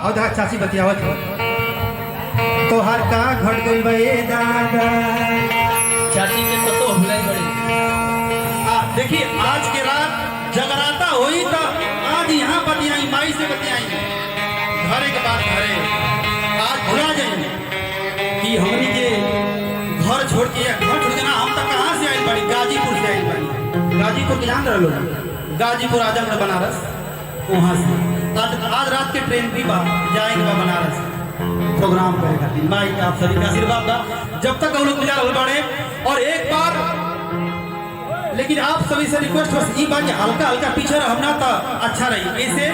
और दा चाची बतियावत हो तो हर का घट गइल बे दादा चाची के तो भुलाई बड़ी। देखिए आज के रात जगराता हुई तो आज यहाँ बतियाई माई से बतियाई घरे के बाद घरे आज भुला जाइए कि हमनी के घर छोड़ के ना हम तक कहाँ से आई बड़ी गाजीपुर से आई बड़ी। गाजीपुर के जान रहे लोग गाजीपुर आजमगढ़ बनारस वहाँ से आज रात के ट्रेन भी जाएंगे बनारस प्रोग्राम करेगा। माई का आप सभी का आशीर्वाद था जब तक हम लोग गुजार हो पड़े। और एक बार लेकिन आप सभी से रिक्वेस्ट बस ये बात हल्का हल्का पीछे रहना तो अच्छा रही ऐसे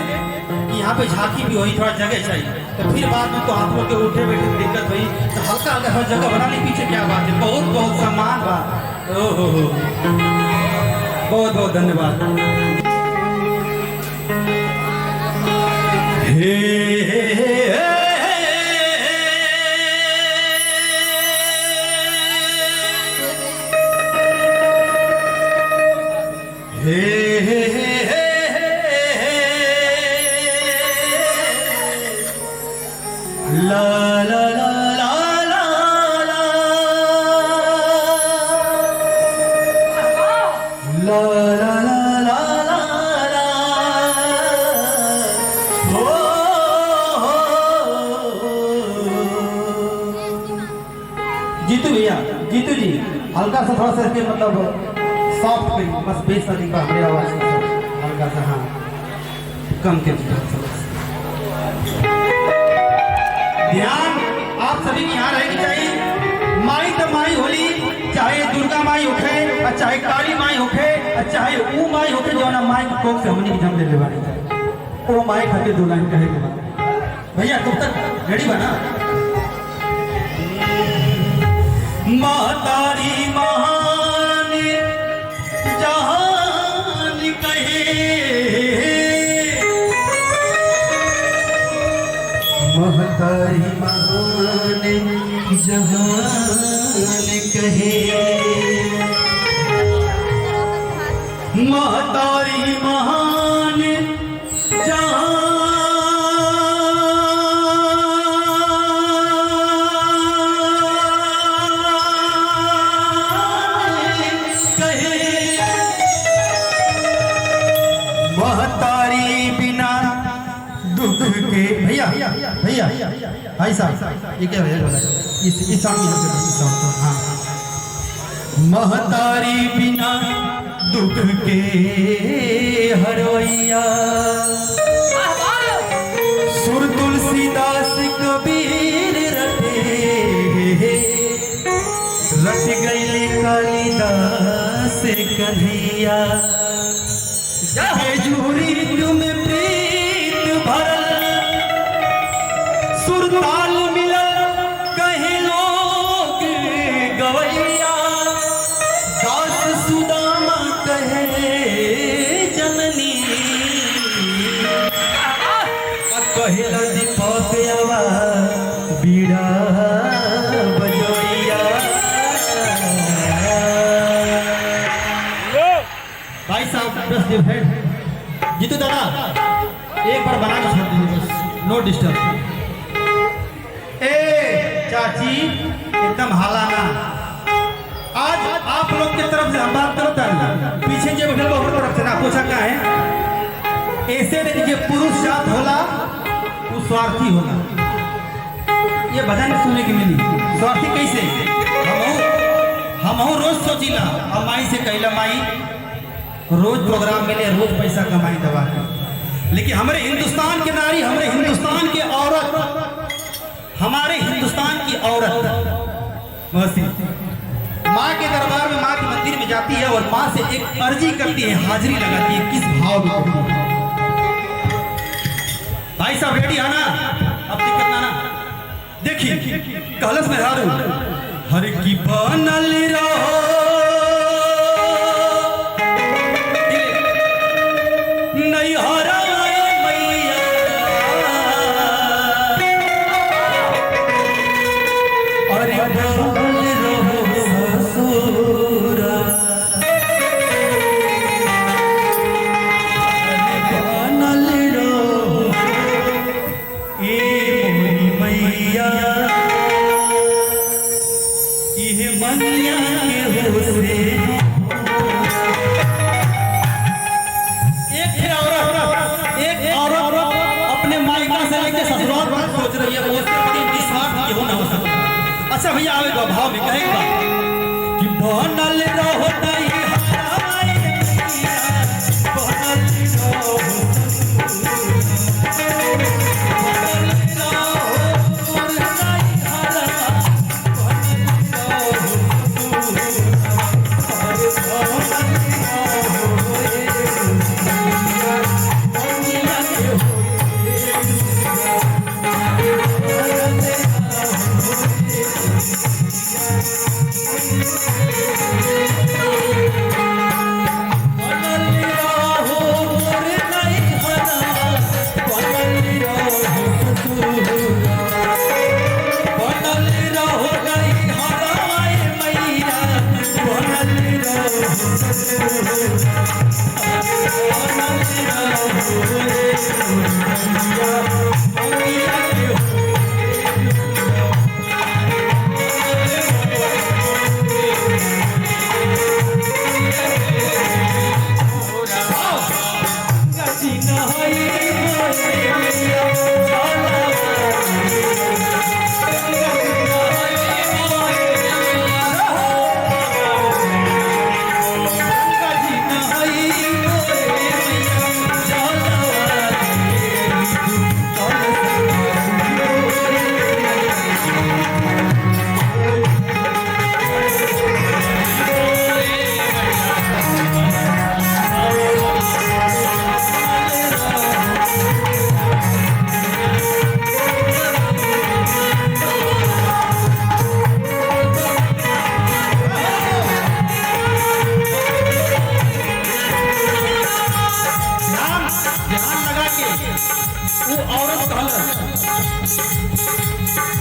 कि यहाँ पे झांकी भी हुई थोड़ा जगह चाहिए तो फिर बाद में तो आप लोग के उठे बैठे दिक्कत हुई तो हल्का हल्का हर जगह बना ली पीछे क्या बात है। बहुत बहुत सम्मान बा ओहो बहुत बहुत धन्यवाद। ला ला ला ला ला ला ला ला ला ला ला हो जीतू भैया जीतू जी हल्का सा थोड़ा सा इसके मतलब सॉफ्ट पे बस बेस अधिक हमारी आवाज हल्का सा हाँ कम के ध्यान आप सभी की यहाँ रहेगी चाहिए। माई तो माई होली चाहे दुर्गा माई होखे और चाहे काली माई होखे और चाहे वो माई होखे जो ना माई की कोख से हमने भी जम ले लेवानी चाहिए वो माई खाते दो लाइन कहे के बाद भैया कब तक रेडी बना। महतारी महान जहान कहे महतारी महान जहान कहे महतारी महान जहान कहे महतारी बिना दुख के भैया भैया भाई साहब ये क्या है इस साउंड में हाँ महतारी बिना दुख के हरवैया सुर तुलसीदास कबीर रट गईले कालिदास कन्हैया झूरी तुम प्रीत भरल सुरताल मिलल कहे लोग गवैया दास सुदामा कहे जननी कहेला दीपक अवा बीड़ा बजोइया। भाई साहब बस है जीतू दादा एक बार बना के छोड़ दीजिए बस नो डिस्टर्ब। चाची एकदम हाला ना आज आप लोग की तरफ से हम बात करते हैं पीछे जो बैठे लोग तरफ से ना पूछा क्या है ऐसे नहीं जो पुरुष जात होला वो स्वार्थी होला ये भजन सुनने की मिली स्वार्थी कैसे हम रोज सोचिला हम माई से कहला माई रोज प्रोग्राम मिले रोज पैसा कमाई दवा लेकिन हमारे हिंदुस्तान के नारी हमारे हिंदुस्तान के औरत हमारे हिंदुस्तान की औरत माँ के दरबार में माँ के मंदिर में जाती है और माँ से एक अर्जी करती है हाजिरी लगाती है किस भाव में करती है। भाई साहब रेडी है ना अब दिक्कत ना देखिए कलश में हारू हर की बनल रहो नहीं हरा अच्छा भैया आवे तो भाव में कहे कि बनल रहो नहीं हराए मैया, बनल रहो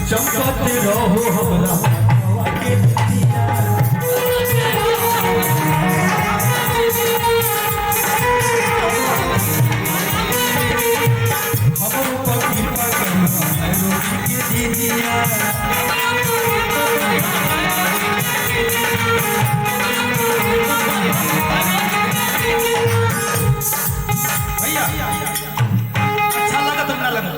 चमकत रहो हमरा के दिया हमरो पर कृपा करू हमरो के दिया भैया अच्छा लगा तुम ना लगा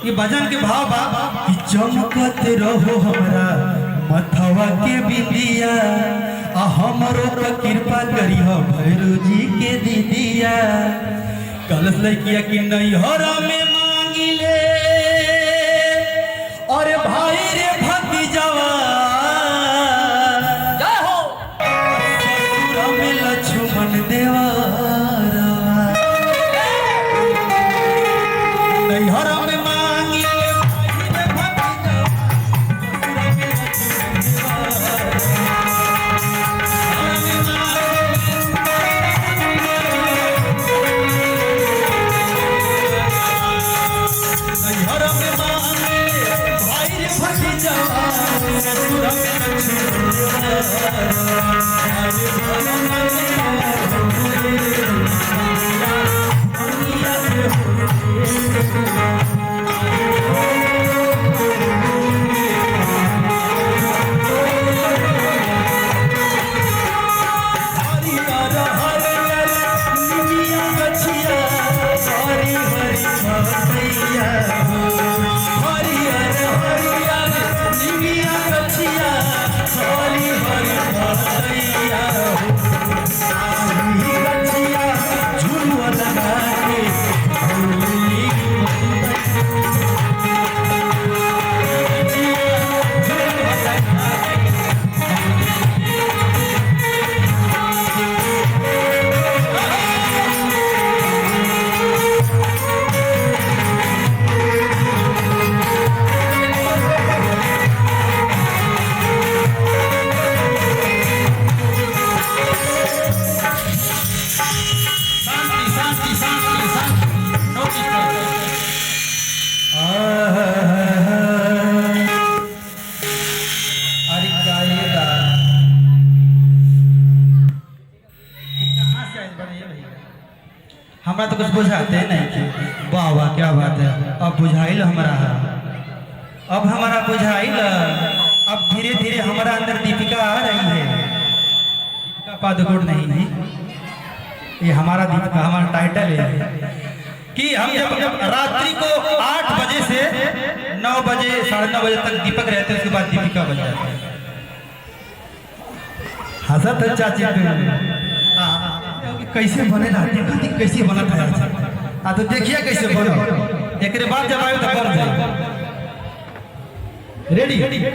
ये भजन के भाव बा कि चमकत रहो हमरा मथवा के बिंदिया आ हमरो पर कृपा करी हो भैरू जी के दीदिया कलश लइकिया कि नहीं हरा में मांगी ले और भाई रे भक्ति जवा जय हो में लक्ष्मण देवा नहीं हरा हमरा तो कुछ बुझाते नहीं कि वाह वाह क्या बात है अब बुझाइल हमारा अब हमारा बुझाइल अब धीरे धीरे हमारा अंदर दीपिका आ रही है दीपिका पादुकोण नहीं है ये हमारा दीपिका हमारा टाइटल है कि हम जब रात्रि को 8 बजे से 9 9 बजे 9:30 बजे तक दीपक रहते हैं, उसके बाद दीपिका बन जाती है। हंसत है चाची पे। कैसे बने ना देखा कैसे बना था। तो देखिए कैसे बनो, एक बाद जब आए तो बन जाए। रेडी।